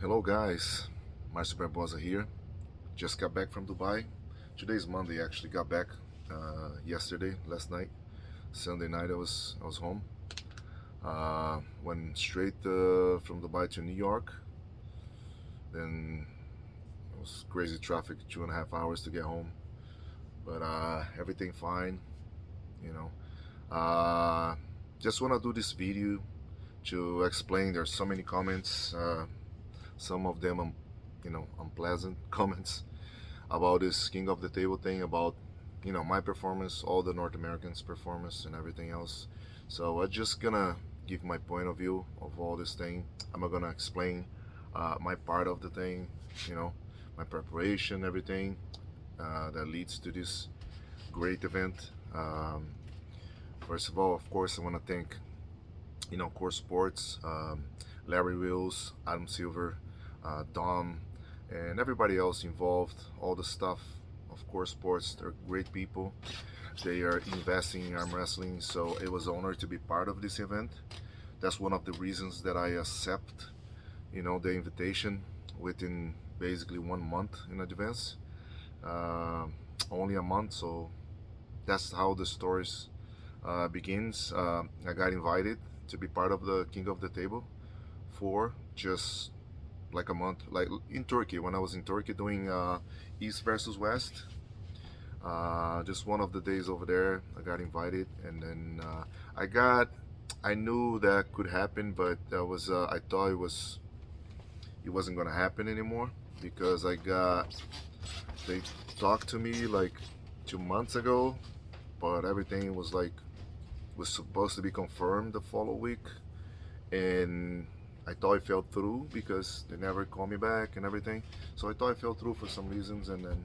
Hello guys, Marcio Barbosa here. Just got back from Dubai. Today's Monday. Actually got back yesterday, last night. Sunday night I was home. Went straight from Dubai to New York. Then it was crazy traffic, 2.5 hours to get home. But everything fine, you know. Uh, just wanna do this video to explain. There's so many comments. Some of them, unpleasant comments about this King of the Table thing, about my performance, all the North Americans' performance, and everything else. So I'm just gonna give my point of view of all this thing. I'm not gonna explain my part of the thing, you know, my preparation, everything that leads to this great event. First of all, of course, I want to thank Core Sports, Larry Wills, Adam Silver, Dom, and everybody else involved, all the stuff of Core Sports. They're great people. They are investing in arm wrestling, so it was an honor to be part of this event. That's one of the reasons that I accept, the invitation within basically 1 month in advance. Uh, Only a month, so that's how the stories begins. I got invited to be part of the King of the Table for just like a month, like in Turkey, when I was in Turkey doing East versus West. Just one of the days over there, I got invited, and then I knew that could happen, but I thought it wasn't gonna happen anymore because they talked to me like 2 months ago, but everything was supposed to be confirmed the following week, and I thought it fell through because they never called me back and everything. So I thought it fell through for some reasons, and then,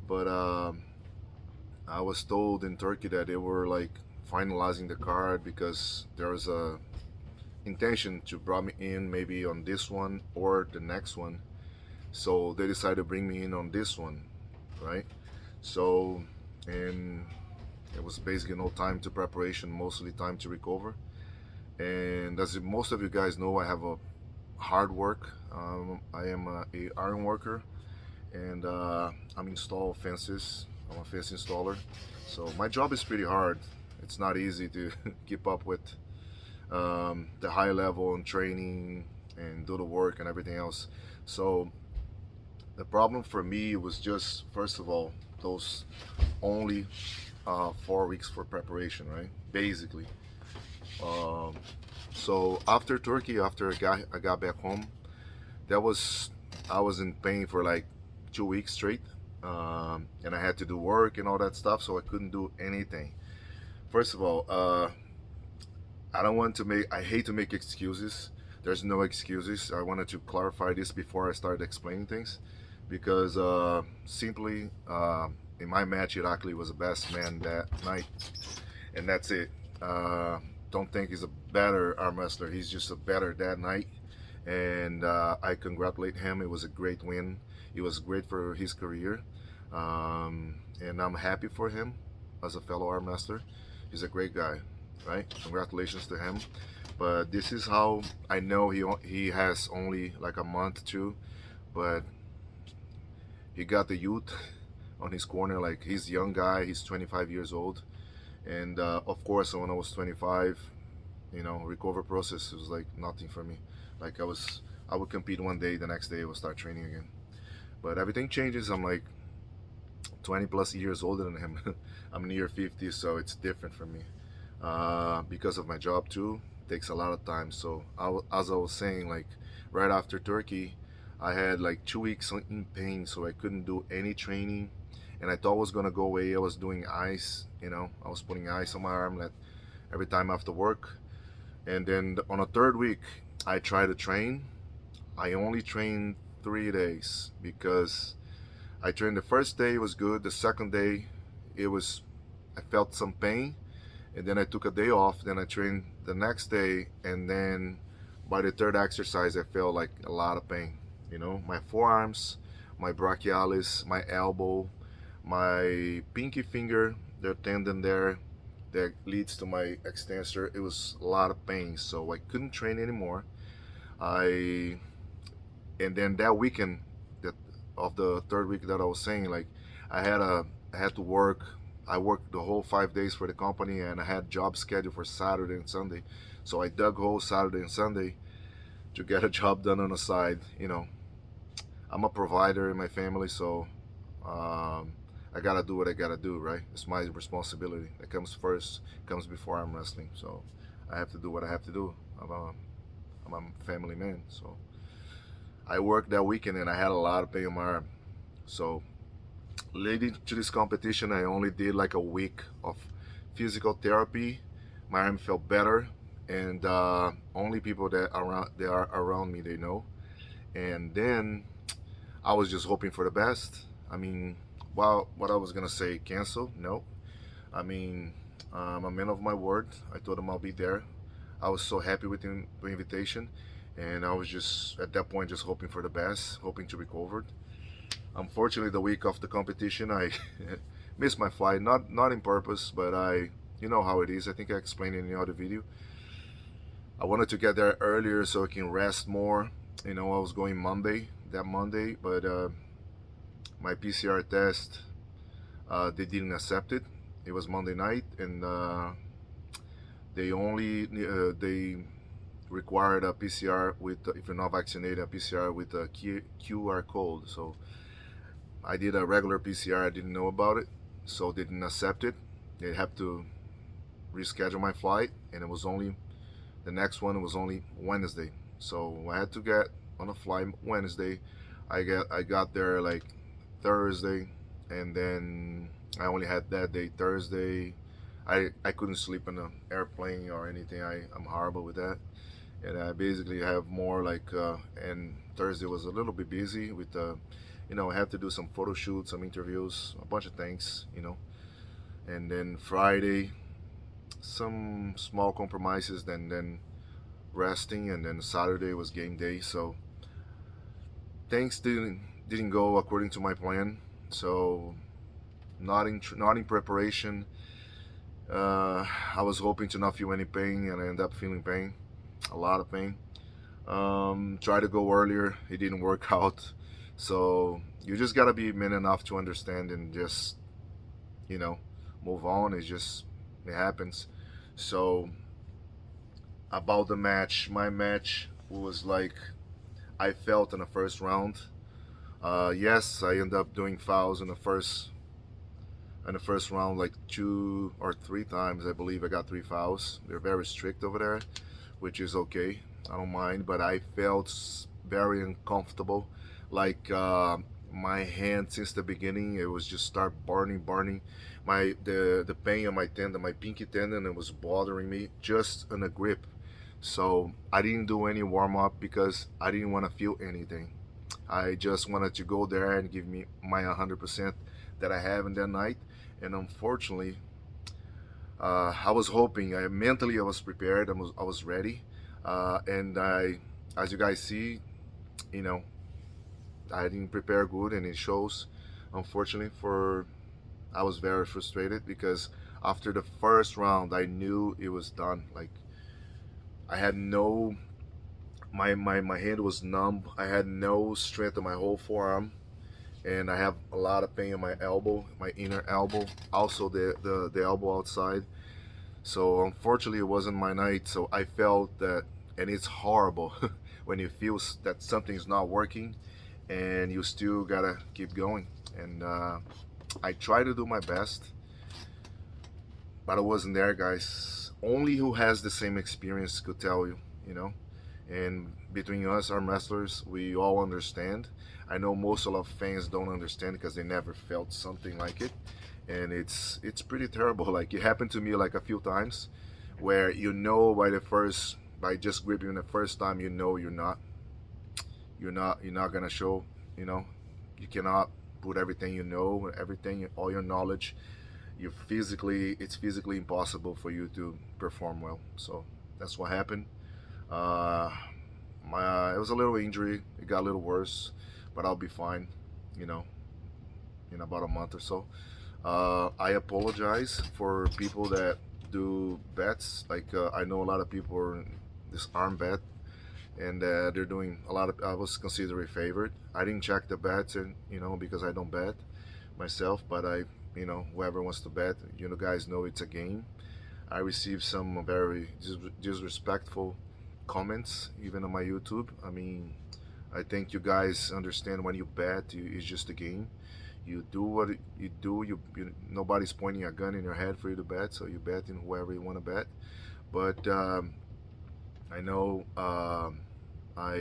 but I was told in Turkey that they were like finalizing the card because there was a intention to bring me in maybe on this one or the next one. So they decided to bring me in on this one, right? So, and it was basically no time to preparation, mostly time to recover. And as most of you guys know, I have a hard work. I am a iron worker, and I'm install fences. I'm a fence installer, so my job is pretty hard. It's not easy to keep up with the high level and training and do the work and everything else. So the problem for me was just, first of all, those only 4 weeks for preparation, right? Basically. Um, so after Turkey, after I got back home, that was I was in pain for like 2 weeks straight, and I had to do work and all that stuff, so I couldn't do anything. First of all, I hate to make excuses. There's no excuses. I wanted to clarify this before I started explaining things, because simply in my match, Irakli was the best man that night, and that's it. Uh, don't think he's a better arm wrestler. He's just a better that night, and I congratulate him. It was a great win. It was great for his career, and I'm happy for him as a fellow arm wrestler. He's a great guy, right? Congratulations to him. But this is how I know he has only like a month too, but he got the youth on his corner. Like, he's a young guy. He's 25 years old, and of course, when I was 25, recover process was like nothing for me. Like, I would compete one day, the next day I would start training again. But everything changes. I'm like 20 plus years older than him. I'm near 50, so it's different for me. Because of my job too, it takes a lot of time. So as I was saying, like right after Turkey, I had like 2 weeks in pain, so I couldn't do any training, and I thought it was gonna go away. I was doing ice, I was putting ice on my arm like every time after work. And then on a third week, I tried to train. I only trained 3 days because I trained the first day, it was good. The second day, I felt some pain, and then I took a day off. Then I trained the next day, and then by the third exercise, I felt like a lot of pain. My forearms, my brachialis, my elbow, my pinky finger, the tendon there that leads to my extensor. It was a lot of pain, so I couldn't train anymore. I And then that weekend, that of the third week that I was saying, like I had a I had to work. I worked the whole 5 days for the company, and I had job scheduled for Saturday and Sunday. So I dug holes Saturday and Sunday to get a job done on the side. I'm a provider in my family, so I gotta do what I gotta do, right? It's my responsibility. That comes first, comes before arm wrestling. So I have to do what I have to do. I'm a family man, so I worked that weekend and I had a lot of pain in my arm. So leading to this competition, I only did like a week of physical therapy. My arm felt better, and only people that are around me they know. And then I was just hoping for the best. I mean, well, what I was gonna say, cancel? No. I mean, I'm a man of my word. I told him I'll be there. I was so happy with the invitation, and I was just at that point just hoping for the best, hoping to recover. Unfortunately, the week of the competition, I missed my flight. Not in purpose, but you know how it is. I think I explained in the other video. I wanted to get there earlier so I can rest more. I was going that Monday, but my PCR test, they didn't accept it. It was Monday night, and they required a PCR with, if you're not vaccinated, a PCR with a QR code. So I did a regular PCR. I didn't know about it, so they didn't accept it. They have to reschedule my flight, and the next one was only Wednesday. So I had to get on a flight Wednesday. I got there like Thursday, and then I only had that day Thursday. I couldn't sleep in the airplane or anything. I'm horrible with that, and I basically have more like. And Thursday was a little bit busy with I had to do some photo shoots, some interviews, a bunch of things, and then Friday, some small compromises, then resting, and then Saturday was game day. So things didn't go according to my plan. So not in preparation. I was hoping to not feel any pain, and I ended up feeling pain, a lot of pain. Tried to go earlier, it didn't work out. So you just gotta be man enough to understand and just move on. It happens. So about the match, my match was like I felt in the first round. Yes, I ended up doing fouls in the first round, like 2 or 3 times. I believe I got 3 fouls. They're very strict over there, which is okay. I don't mind, but I felt very uncomfortable. Like my hand since the beginning, it was just start burning. The pain on my tendon, my pinky tendon, it was bothering me just in the grip. So I didn't do any warm up because I didn't want to feel anything. I just wanted to go there and give me my 100% that I have in that night. And unfortunately, I was hoping. Mentally, I was prepared. I was ready. And as you guys see, you know, I didn't prepare good, and it shows. Unfortunately, I was very frustrated because after the first round, I knew it was done. Like I had no, my hand was numb. I had no strength in my whole forearm, and I have a lot of pain in my elbow, my inner elbow, also the elbow outside. So unfortunately, it wasn't my night. So I felt that, and it's horrible when you feel that something's not working, and you still gotta keep going. And I try to do my best, but I wasn't there, guys. Only who has the same experience could tell you, you know. And between us, arm wrestlers, we all understand. I know most of our fans don't understand because they never felt something like it, and it's pretty terrible. Like it happened to me like a few times, where by just gripping the first time, you're not gonna show, you cannot put everything everything, all your knowledge. It's physically impossible for you to perform well. So that's what happened. Uh, it was a little injury. It got a little worse, but I'll be fine. You know, in about a month or so. I apologize for people that do bets. Like I know a lot of people are in this arm bet, and they're doing a lot of. I was considered a favorite. I didn't check the bets, and because I don't bet myself, but whoever wants to bet, guys know it's a game. I received some very disrespectful comments even on my YouTube. I mean, I think you guys understand when you bet, it's just a game. You do what you do. Nobody's pointing a gun in your head for you to bet, so you bet in whoever you want to bet. But I know I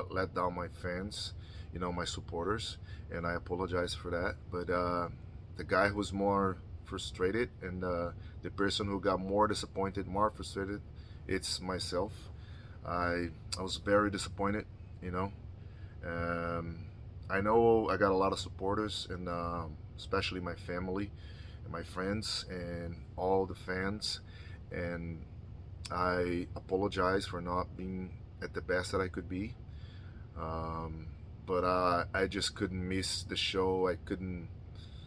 let down my fans, my supporters, and I apologize for that. But the guy who was more frustrated and the person who got more disappointed, more frustrated, it's myself. I was very disappointed, you know. Um, I know I got a lot of supporters, and especially my family and my friends and all the fans. And I apologize for not being at the best that I could be. Um, but I just couldn't miss the show. I couldn't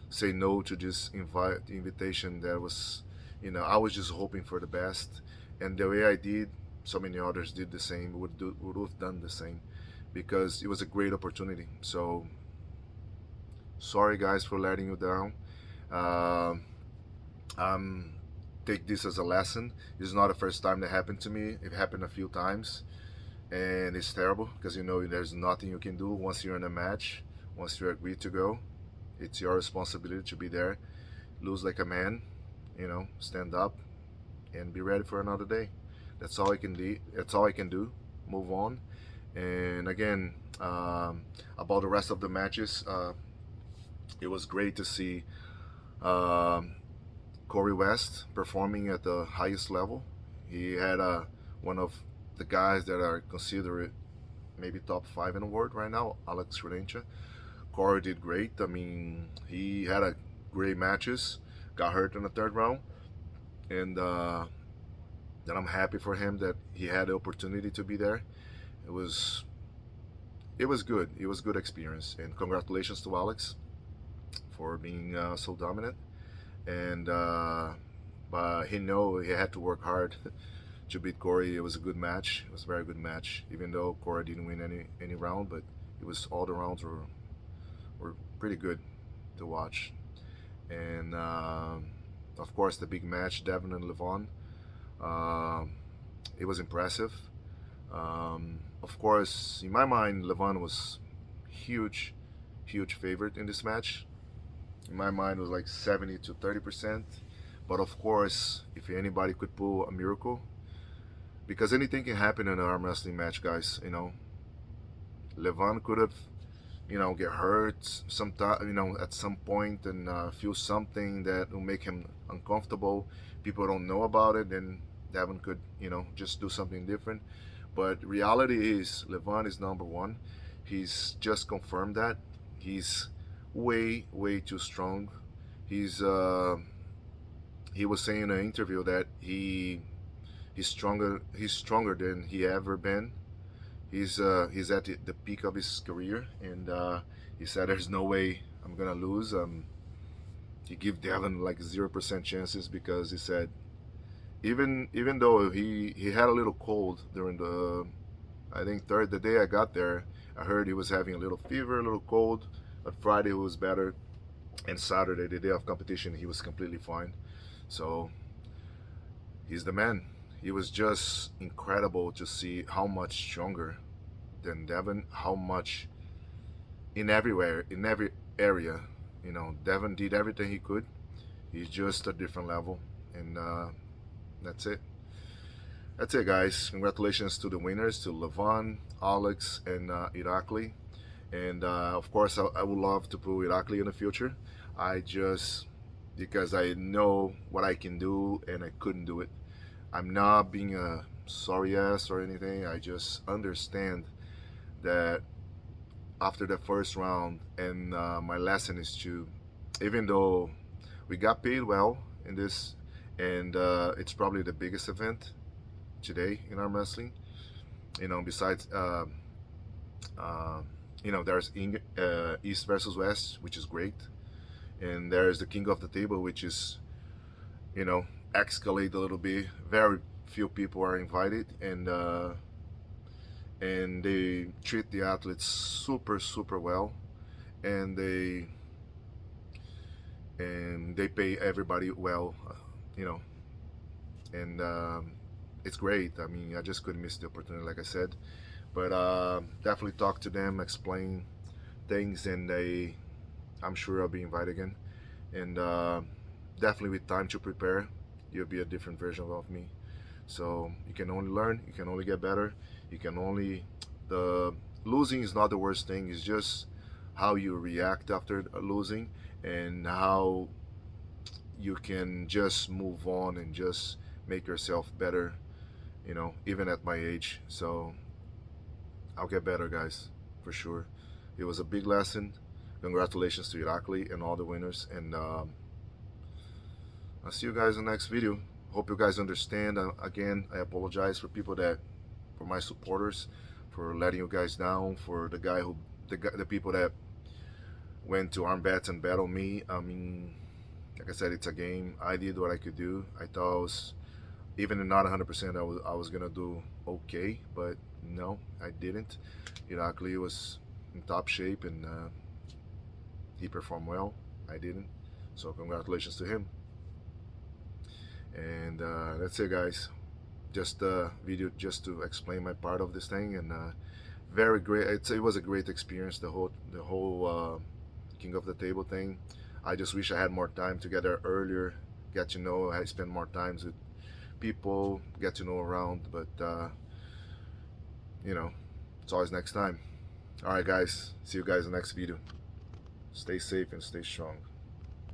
say no to this invitation that was, I was just hoping for the best. And the way I did, so many others did the same, would have done the same, because it was a great opportunity. So sorry guys for letting you down. Um, I'm take this as a lesson. It's not the first time that happened to me. It happened a few times, and it's terrible because there's nothing you can do once you're in a match. Once you agree to go, it's your responsibility to be there. Lose like a man, stand up and be ready for another day. That's all I can do. That's all I can do. Move on. And again, about the rest of the matches, it was great to see um, Corey West performing at the highest level. He had one of the guys that are considered maybe top five in the world right now, Alex Credentia. Corey did great. I mean, he had a great matches. Got hurt in the third round, and that I'm happy for him that he had the opportunity to be there. It was it was good. It was good experience, and congratulations to Alex for being so dominant. And but he had to work hard to beat Corey. It was a good match. It was a very good match, even though Corey didn't win any round, but it was all the rounds were pretty good to watch. And of course, the big match, Devin and Levon. Um, it was impressive. Of course, in my mind, Levon was huge, huge favorite in this match. In my mind, it was like 70 to 30%. But of course, if anybody could pull a miracle, because anything can happen in an arm wrestling match, guys. Levon could have, get hurt sometime, at some point, and feel something that will make him uncomfortable. People don't know about it, and Devin could, just do something different. But reality is, Levon is number one. He's just confirmed that. He's way, way too strong. He's he was saying in an interview that he's stronger. He's stronger than he ever been. He's at the peak of his career, and he said there's no way I'm gonna lose. He gave Devin like 0% chances, because he said even though he had a little cold during the, I think the day I got there, I heard he was having a little fever, a little cold. But Friday was better, and Saturday, the day of competition, he was completely fine. So he's the man. It was just incredible to see how much stronger than Devin, how much everywhere, in every area. Devin did everything he could. He's just a different level, and that's it. That's it, guys. Congratulations to the winners, to Levon, Alex, and Irakli. And of course, I would love to put Irakli in the future. I just, because I know what I can do and I couldn't do it. I'm not being a sorry ass or anything. I just understand that after the first round, and my lesson is to, even though we got paid well in this, and it's probably the biggest event today in arm wrestling. Besides, there's East versus West, which is great, and there's the King of the Table, which is, escalate a little bit. Very few people are invited, and and they treat the athletes super well, and they pay everybody well, you know, and it's great. I mean, I just couldn't miss the opportunity, like I said. But definitely talk to them, explain things, and I'm sure I'll be invited again. And definitely with time to prepare, you'll be a different version of me. So you can only learn, you can only get better, you can only the losing is not the worst thing. It's just how you react after losing, and how you can just move on and just make yourself better, even at my age. So I'll get better, guys, for sure. It was a big lesson. Congratulations to Irakli and all the winners. And I'll see you guys in the next video. Hope you guys understand. Again, I apologize for my supporters, for letting you guys down, for the people that went to arm bats and battled me. I mean, like I said, it's a game. I did what I could do. I thought I was, even not 100%, I was gonna do okay, but no, I didn't. Irakli was in top shape, and he performed well. I didn't. So congratulations to him. And that's it, guys. Just a video just to explain my part of this thing, and very great. It was a great experience. The whole King of the Table thing. I just wish I had more time to get there earlier, get to know. I spend more times with people, get to know around. But it's always next time. All right, guys. See you guys in the next video. Stay safe and stay strong.